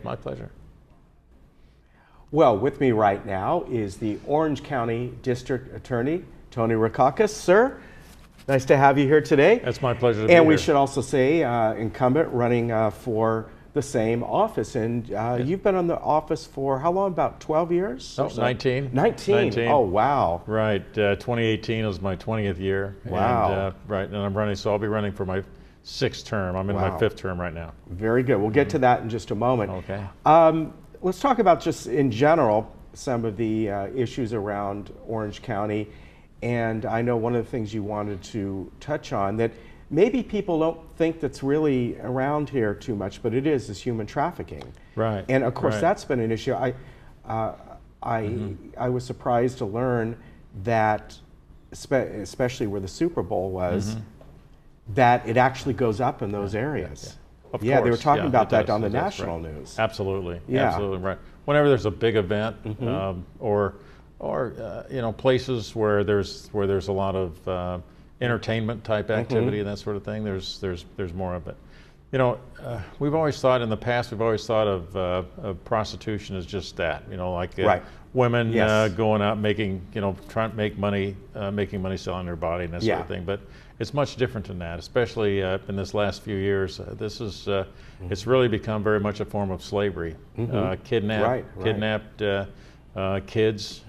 my pleasure. Well, with me right now is the Orange County District Attorney, Tony Rackauckas. Sir, nice to have you here today. It's my pleasure to be here. And we should also say incumbent running for the same office. And you've been in the office for how long? About 12 years? Oh, 19. 19. Oh, wow. Right. 2018 was my 20th year. Wow. And I'm running, so I'll be running for my 6th term. I'm in my 5th term right now. Very good. We'll get to that in just a moment. Okay. Let's talk about just in general some of the issues around Orange County. And I know one of the things you wanted to touch on that maybe people don't think that's really around here too much, but it is human trafficking. Right. And of course, right. that's been an issue. I was surprised to learn that, especially where the Super Bowl was, that it actually goes up in those areas. Of yeah, course. they were talking about that on the That's national right. news. Absolutely. Yeah. Absolutely right. Whenever there's a big event, or places where there's a lot of entertainment type activity and that sort of thing, there's more of it. We've always thought in the past, of prostitution as just that. Like women going out making, trying to make money selling their body and that sort of thing. But it's much different than that, especially in this last few years. It's really become very much a form of slavery. Kidnapped kids,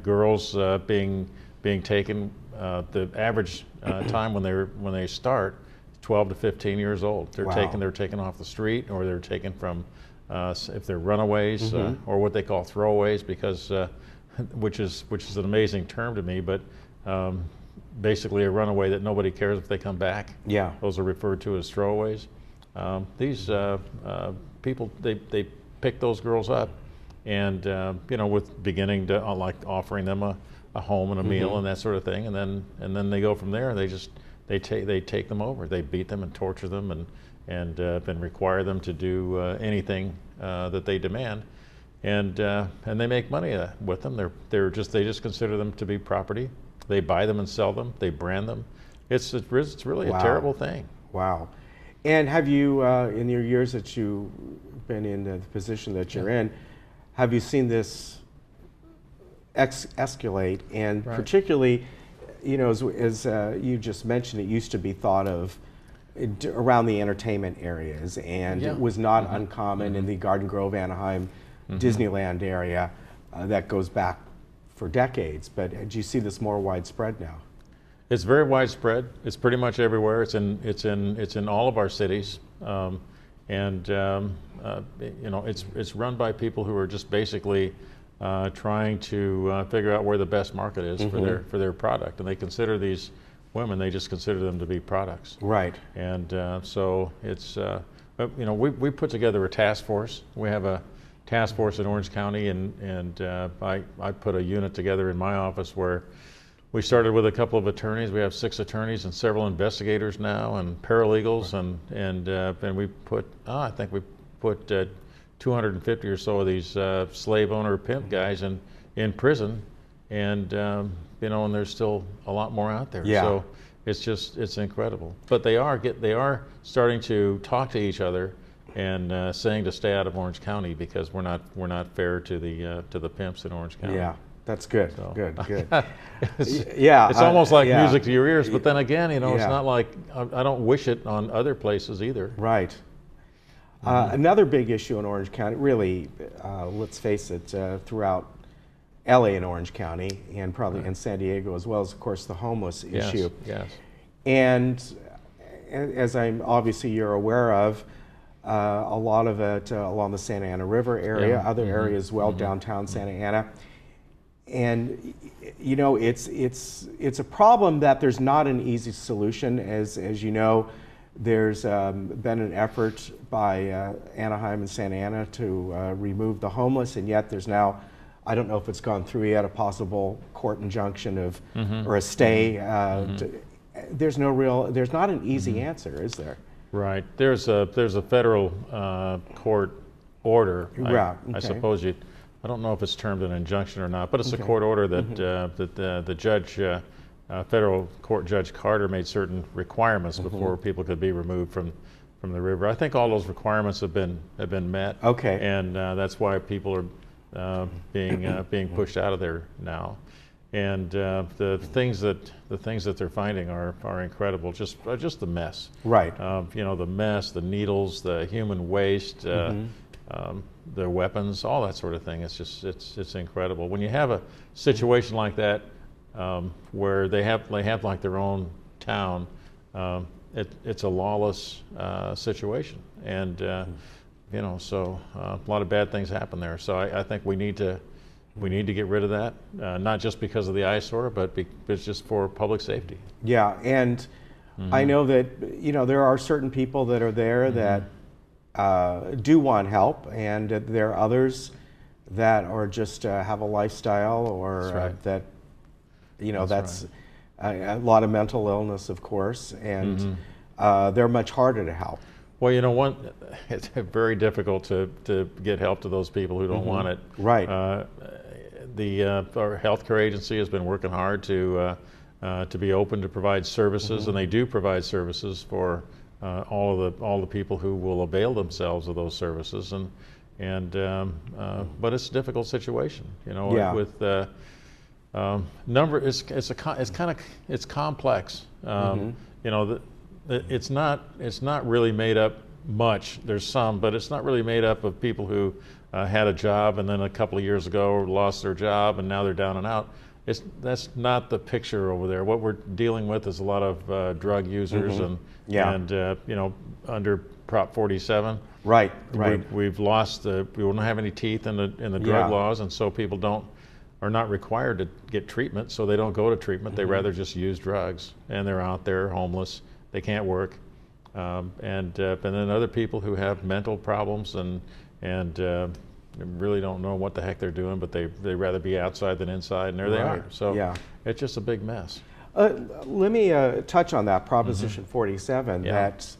girls being taken. The average time when they start, 12 to 15 years old. They're taken off the street, or they're taken from if they're runaways or what they call throwaways, because which is an amazing term to me, but basically a runaway that nobody cares if they come back. Yeah, those are referred to as throwaways. These people, they pick those girls up, and with beginning to like offering them a home and a meal and that sort of thing, and then they go from there. They take them over. They beat them and torture them and require them to do anything that they demand, and they make money with them. They just consider them to be property. They buy them and sell them. They brand them. It's really a terrible thing. Wow. And have you, in your years that you've been in the position that you're in, have you seen this escalate? And particularly, as you just mentioned, it used to be thought of around the entertainment areas, and it was not uncommon in the Garden Grove, Anaheim, Disneyland area. That goes back for decades. But do you see this more widespread now? It's very widespread. It's pretty much everywhere. It's in all of our cities, it's run by people who are just basically trying to figure out where the best market is for their product, and they consider these women. They just consider them to be products. Right. And so it's we put together a task force. We have a task force in Orange County, and I put a unit together in my office where we started with a couple of attorneys. We have 6 attorneys and several investigators now, and paralegals, and we put I think we put 250 or so of these slave owner pimp guys in prison, and and there's still a lot more out there. Yeah. So it's incredible. But they are starting to talk to each other and saying to stay out of Orange County because we're not fair to the pimps in Orange County. Yeah. That's good. So. Good. It's almost like music to your ears, but then again, it's not like I don't wish it on other places either. Right. Another big issue in Orange County, really, let's face it, throughout LA and Orange County, and probably in San Diego as well, as of course the homeless issue. Yes. And as obviously you're aware of, a lot of it along the Santa Ana River area, other areas as well, downtown Santa Ana. And it's a problem that there's not an easy solution. As you know, there's been an effort by Anaheim and Santa Ana to remove the homeless, and yet there's now, I don't know if it's gone through yet, a possible court injunction or a stay. There's not an easy answer, is there? Right. There's a federal court order. I suppose I don't know if it's termed an injunction or not, but it's a court order that the judge, federal court Judge Carter, made certain requirements before people could be removed from the river. I think all those requirements have been met. Okay. And that's why people are being pushed out of there now. And the things that they're finding are incredible. Just the mess. Right. The mess, the needles, the human waste, the weapons, all that sort of thing. It's incredible. When you have a situation like that, where they have like their own town, it's a lawless situation, and so a lot of bad things happen there. So I think we need to get rid of that, not just because of the eyesore, but it's just for public safety. Yeah, and I know that there are certain people that are there that do want help, and there are others that are just have a lifestyle, or That's right. that's a lot of mental illness, of course, and they're much harder to help. Well, it's very difficult to get help to those people who don't want it. Right. Our healthcare agency has been working hard to be open to provide services, and they do provide services for all the people who will avail themselves of those services, but it's a difficult situation, with it's complex. It's not really made up much. There's some, but it's not really made up of people who had a job and then a couple of years ago lost their job and now they're down and out. That's not the picture over there. What we're dealing with is a lot of drug users and under Prop 47. Right. We've lost we don't have any teeth in the drug laws, and so people are not required to get treatment, so they don't go to treatment. They rather just use drugs, and they're out there homeless. They can't work, and then other people who have mental problems and really don't know what the heck they're doing, but they rather be outside than inside, and there they are. So it's just a big mess. Let me touch on that Proposition 47. That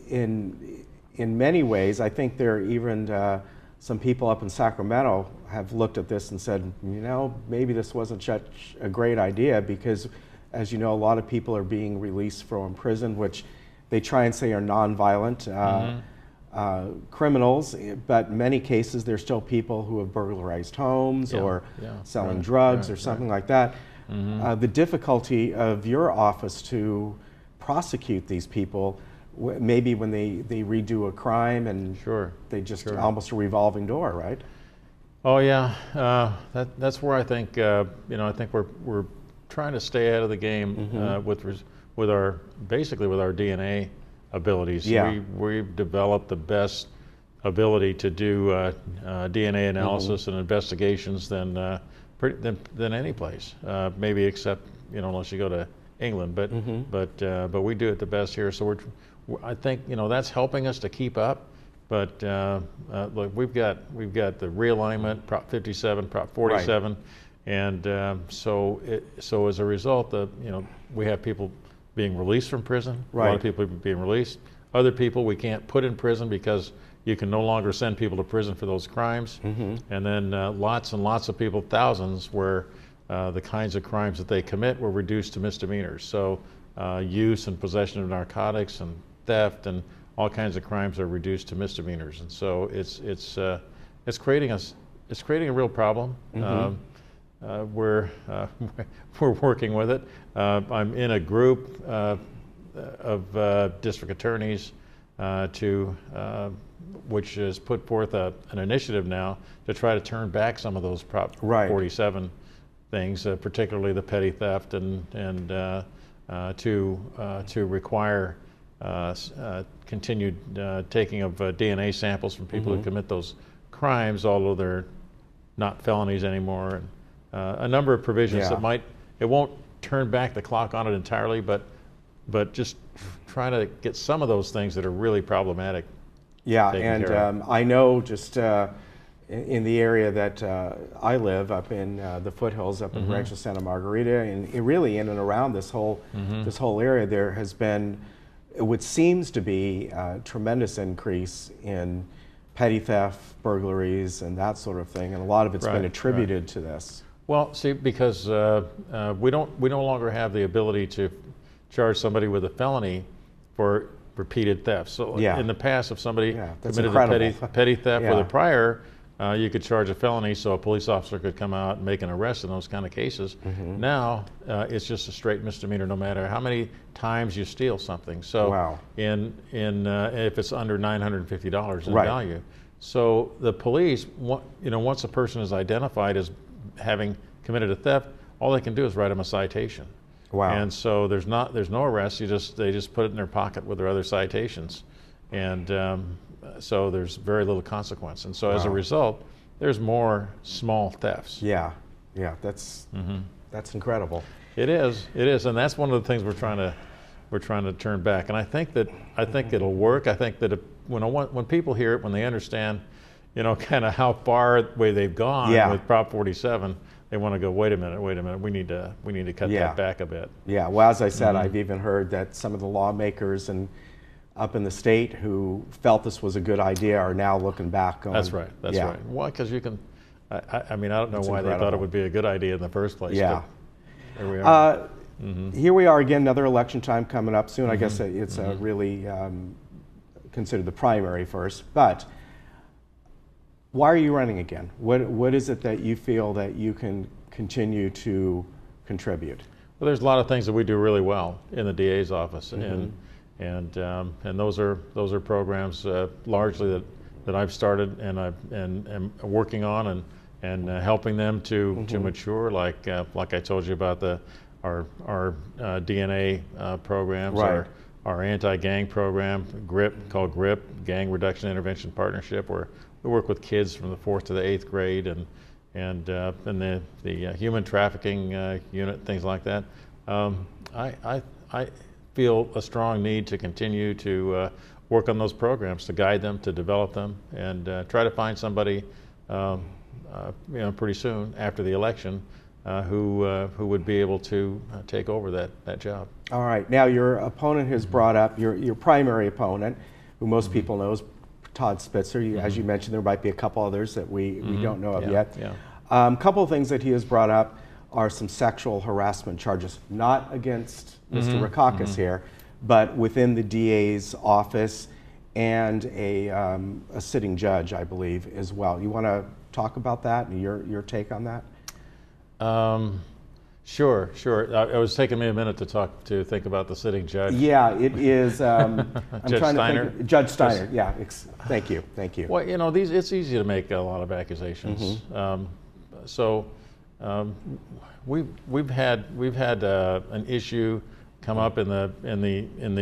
in many ways, I think there are even some people up in Sacramento have looked at this and said, maybe this wasn't such a great idea, because, as you know, a lot of people are being released from prison, which they try and say are nonviolent criminals, but in many cases there's still people who have burglarized homes or selling drugs or something like that. The difficulty of your office to prosecute these people, maybe when they redo a crime and they just almost a revolving door, right? Oh yeah, that's where I think I think we're trying to stay ahead of the game with our DNA abilities. We've developed the best ability to do DNA analysis and investigations than any place, maybe except unless you go to England, but we do it the best here. So I think that's helping us to keep up. But look, we've got the realignment, Prop 57, Prop 47, and so as a result, we have people being released from prison. A lot of people being released. Other people we can't put in prison because you can no longer send people to prison for those crimes. And then lots and lots of people, thousands, where the kinds of crimes that they commit were reduced to misdemeanors. So use and possession of narcotics and theft and all kinds of crimes are reduced to misdemeanors. And so it's creating a real problem. We're working with it. I'm in a group of district attorneys which has put forth an initiative now to try to turn back some of those Prop 47 things, particularly the petty theft, and to require continued taking of DNA samples from people who commit those crimes, although they're not felonies anymore. And, a number of provisions that it won't turn back the clock on it entirely, but just trying to get some of those things that are really problematic. Yeah, and I know just in the area that I live, up in the foothills, up in Rancho Santa Margarita, and really in and around this whole area, there has been what seems to be a tremendous increase in petty theft, burglaries, and that sort of thing, and a lot of it's been attributed to this. Well, see, because we no longer have the ability to charge somebody with a felony for repeated thefts. So Yeah. in the past, if somebody that's committed incredible. a petty theft Yeah. with a prior, you could charge a felony, so a police officer could come out and make an arrest in those kind of cases. Now, it's just a straight misdemeanor, no matter how many times you steal something. So, Wow. if it's under $950 in Right. value, so the police, once a person is identified as having committed a theft, all they can do is write them a citation. Wow. And so there's no arrest. They just put it in their pocket with their other citations, and so there's very little consequence. And so as a result, there's more small thefts. Yeah, that's incredible. It is, and that's one of the things we're trying to turn back. And I think it'll work. I think that when people hear it, when they understand, kind of how far away they've gone with Prop 47, they want to go, wait a minute, we need to cut that back a bit. Yeah, well, as I said, I've even heard that some of the lawmakers up in the state who felt this was a good idea are now looking back going, That's right. Why? Because you can, I mean, I don't know why incredible. they thought it would be a good idea in the first place. Yeah. But here we are. Here we are again, another election time coming up soon. I guess it's really considered the primary first, but why are you running again? What is it that you feel that you can continue to contribute? Well, there's a lot of things that we do really well in the DA's office, and those are programs largely that I've started and am working on and helping them to mature. Like I told you about our DNA programs, Right. our anti-gang program, called GRIP, Gang Reduction Intervention Partnership, where we work with kids from the 4th to the 8th grade, and the human trafficking unit, things like that. I feel a strong need to continue to work on those programs, to guide them, to develop them, and try to find somebody, pretty soon after the election, who would be able to take over that job. All right. Now, your opponent has brought up your primary opponent, who most people know is Todd Spitzer. As you mentioned, there might be a couple others that we don't know of yet. Yeah. A couple of things that he has brought up are some sexual harassment charges, not against Mr. Rackauckas here, but within the DA's office and a sitting judge, I believe, as well. You want to talk about that and your take on that? Sure. It was taking me a minute to think about the sitting judge. Yeah, it is. I'm Judge trying Steiner? to think. Judge Steiner. Yeah. Thank you. Well, it's easy to make a lot of accusations. We've had an issue come up in the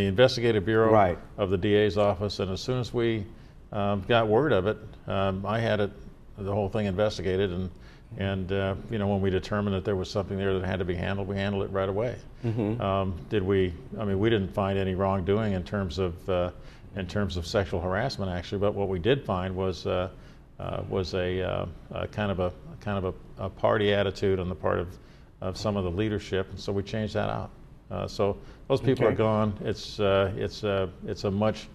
investigative bureau of the DA's office, and as soon as we got word of it, I had the whole thing investigated, and when we determined that there was something there that had to be handled, we handled it right away. We didn't find any wrongdoing in terms of sexual harassment, actually, but what we did find was a kind of a party attitude on the part of some of the leadership, and so we changed that out. So those people are gone. It's a much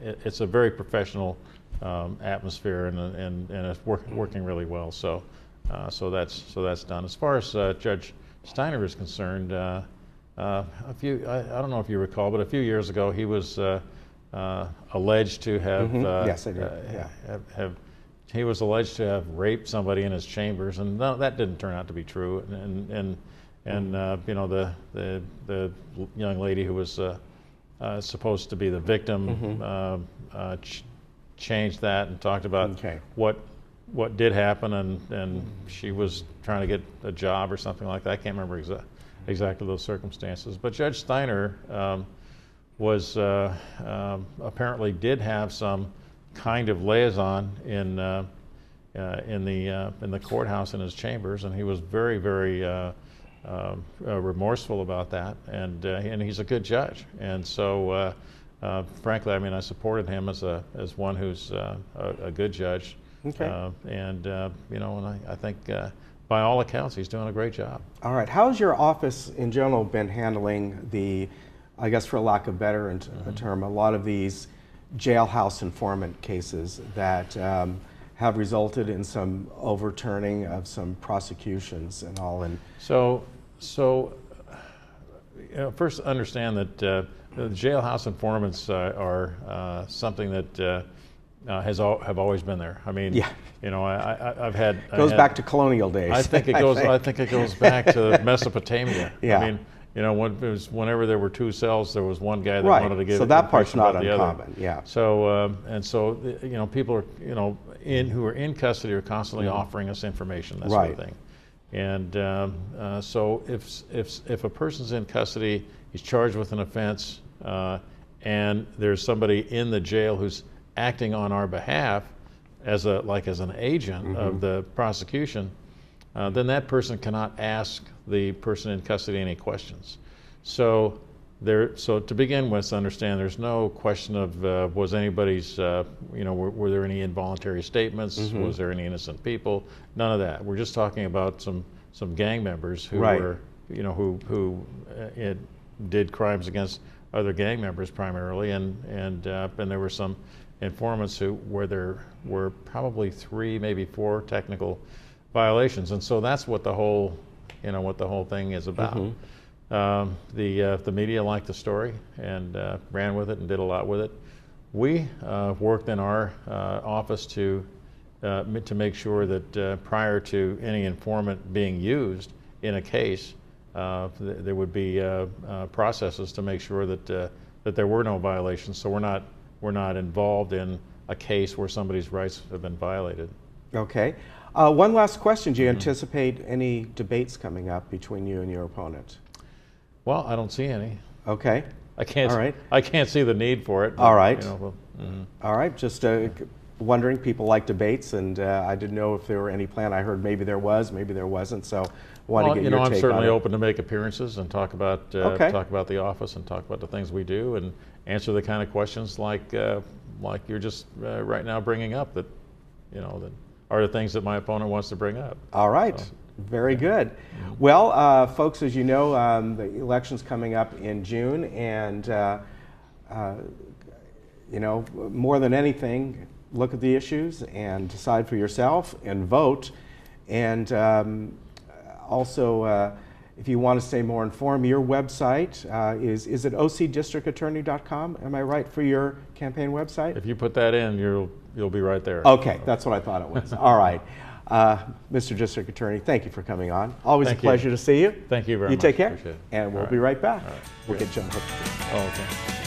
it's a very professional atmosphere, and it's working really well. So that's done. As far as Judge Steiner is concerned, I don't know if you recall, but a few years ago he was alleged to have yes, I do. He was alleged to have raped somebody in his chambers, and that didn't turn out to be true. And the young lady who was supposed to be the victim changed that and talked about what did happen, and she was trying to get a job or something like that. I can't remember exactly those circumstances. But Judge Steiner was apparently did have some kind of liaison in the courthouse in his chambers, and he was very, very remorseful about that, and he's a good judge, and so frankly, I supported him as one who's a good judge, and I think by all accounts he's doing a great job. All right, how's your office in general been handling the, I guess for lack of better term, a lot of these jailhouse informant cases that have resulted in some overturning of some prosecutions and all? And so first understand that the jailhouse informants are something that have always been there. I mean, yeah. I've had goes back to colonial days. I think it goes back to Mesopotamia. Yeah. I mean, whenever there were two cells, there was one guy that right. wanted to give. So that part's not the uncommon. Other. Yeah. So people are who are in custody are constantly offering us information, that sort of thing. And so if a person's in custody, he's charged with an offense, and there's somebody in the jail who's acting on our behalf as an agent of the prosecution, then that person cannot ask the person in custody any questions. So to begin with, understand there's no question of was anybody's were there any involuntary statements? Was there any innocent people? None of that. We're just talking about some gang members who were who did crimes against other gang members primarily, and there were some informants where there were probably 3, maybe 4 technical violations, and so that's what the whole thing is about. The media liked the story and ran with it and did a lot with it. We worked in our office to make sure that prior to any informant being used in a case, there would be processes to make sure that there were no violations. So we're not involved in a case where somebody's rights have been violated. Okay. One last question. Do you anticipate any debates coming up between you and your opponent? Well, I don't see any. Okay. I can't. All right. I can't see the need for it. All right. All right. Just wondering. People like debates, and I didn't know if there were any plan. I heard maybe there was, maybe there wasn't. So I wanted to get your take on it. I'm certainly open to make appearances and talk about the office and talk about the things we do and answer the kind of questions like you're just right now bringing up that that are the things that my opponent wants to bring up. All right. So, very good. Well, folks, as you know, the election's coming up in June, and more than anything, look at the issues and decide for yourself and vote. And also, if you want to stay more informed, your website is it ocdistrictattorney.com? Am I right for your campaign website? If you put that in, you'll be right there. Okay, that's what I thought it was. All right. Mr. District Attorney, thank you for coming on. Always a pleasure to see you. Thank you very much. You take care, Appreciate it. and we'll be right back. All right. We'll get John Hook. Oh, okay.